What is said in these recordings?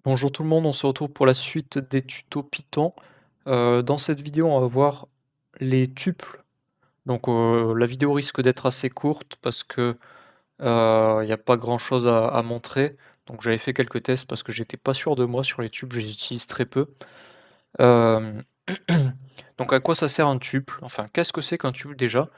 Bonjour tout le monde, on se retrouve pour la suite des tutos Python. Dans cette vidéo, on va voir les tuples. Donc la vidéo risque d'être assez courte parce que il n'y a pas grand-chose à montrer. Donc j'avais fait quelques tests parce que j'étais pas sûr de moi sur les tuples, je les utilise très peu. Hem, donc à quoi ça sert un tuple? Enfin, qu'est-ce que c'est qu'un tuple déjà?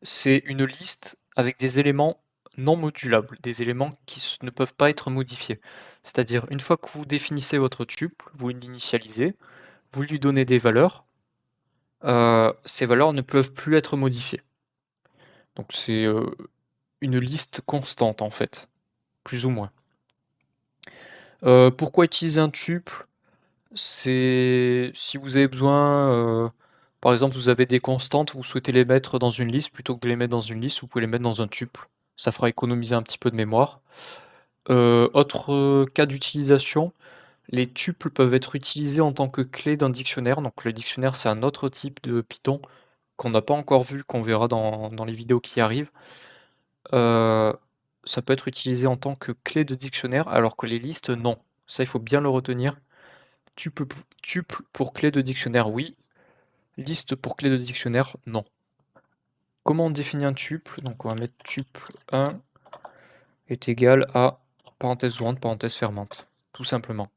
C'est une liste avec des éléments non modulables, des éléments qui ne peuvent pas être modifiés. C'est-à-dire, une fois que vous définissez votre tuple, vous l'initialisez, vous lui donnez des valeurs, ces valeurs ne peuvent plus être modifiées. Donc c'est une liste constante en fait, plus ou moins. Pourquoi utiliser un tuple? C'est si vous avez besoin, par exemple, vous avez des constantes, vous souhaitez les mettre dans une liste, plutôt que de les mettre dans une liste, vous pouvez les mettre dans un tuple. Ça fera économiser un petit peu de mémoire. Autre, cas d'utilisation, les tuples peuvent être utilisés en tant que clé d'un dictionnaire. Donc le dictionnaire, c'est un autre type de Python qu'on n'a pas encore vu, qu'on verra dans les vidéos qui arrivent. Heu, Ça peut être utilisé en tant que clé de dictionnaire, alors que les listes, non. Ça, il faut bien le retenir. Tuple pour clé de dictionnaire, oui. Liste pour clé de dictionnaire, non. Comment on définit un tuple? Donc on va mettre tuple 1 est égal à parenthèse ouvrante, parenthèse fermante, tout simplement.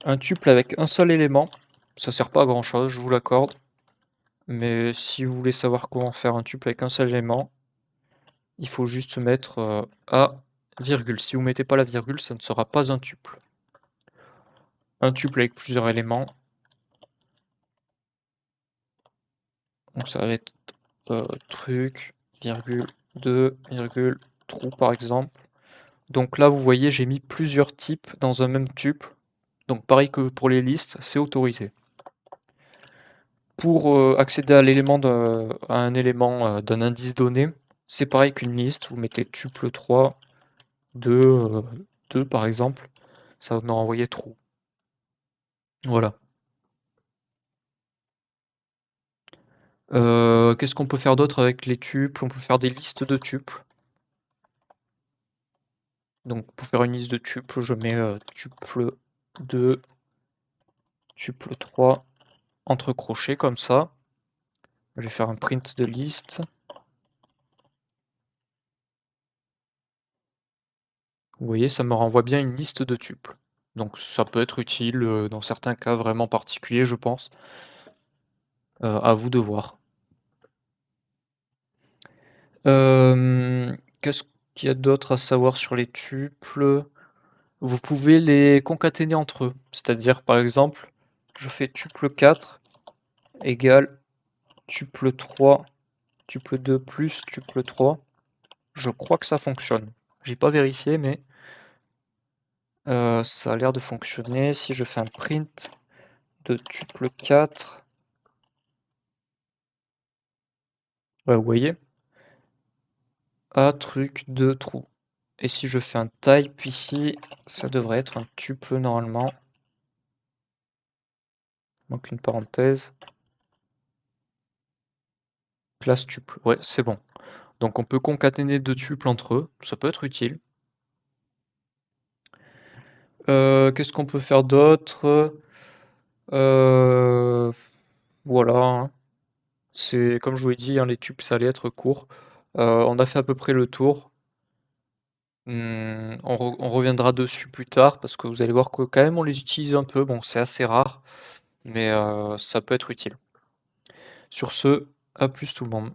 Un tuple avec un seul élément, ça sert pas à grand chose, je vous l'accorde. Mais si vous voulez savoir comment faire un tuple avec un seul élément, il faut juste mettre A, virgule. Si vous mettez pas la virgule, ça ne sera pas un tuple. Un tuple avec plusieurs éléments, donc ça va être truc, virgule, 2, virgule, trou par exemple. Donc là, vous voyez, j'ai mis plusieurs types dans un même tuple. Donc pareil que pour les listes, c'est autorisé. Pour accéder à à un élément d'un indice donné, c'est pareil qu'une liste. Vous mettez tuple 3, 2, 2 par exemple. Ça va me renvoyer trou. Voilà. Qu'est-ce qu'on peut faire d'autre avec les tuples? On peut faire des listes de tuples. Donc pour faire une liste de tuples, je mets tuple 2, tuple 3 entre crochets comme ça. Je vais faire un print de liste. Vous voyez, ça me renvoie bien une liste de tuples. Donc ça peut être utile dans certains cas vraiment particuliers, je pense. À vous de voir. Qu'est-ce qu'il y a d'autre à savoir sur les tuples? Vous pouvez les concaténer entre eux. C'est-à-dire, par exemple, je fais tuple 4 égale tuple 3, tuple 2 plus tuple 3. Je crois que ça fonctionne. J'ai pas vérifié, mais ça a l'air de fonctionner. Si je fais un print de tuple 4, ouais, vous voyez, A truc de trou. Et si je fais un type ici, ça devrait être un tuple normalement. Donc une parenthèse. Classe tuple. Ouais, c'est bon. Donc on peut concaténer deux tuples entre eux. Ça peut être utile. Qu'est-ce qu'on peut faire d'autre? Euh, Voilà, hein. C'est comme je vous l'ai dit, hein, les tuples ça allait être court. On a fait à peu près le tour. On reviendra dessus plus tard parce que vous allez voir que quand même on les utilise un peu. Bon, c'est assez rare, mais ça peut être utile. Sur ce, à plus tout le monde.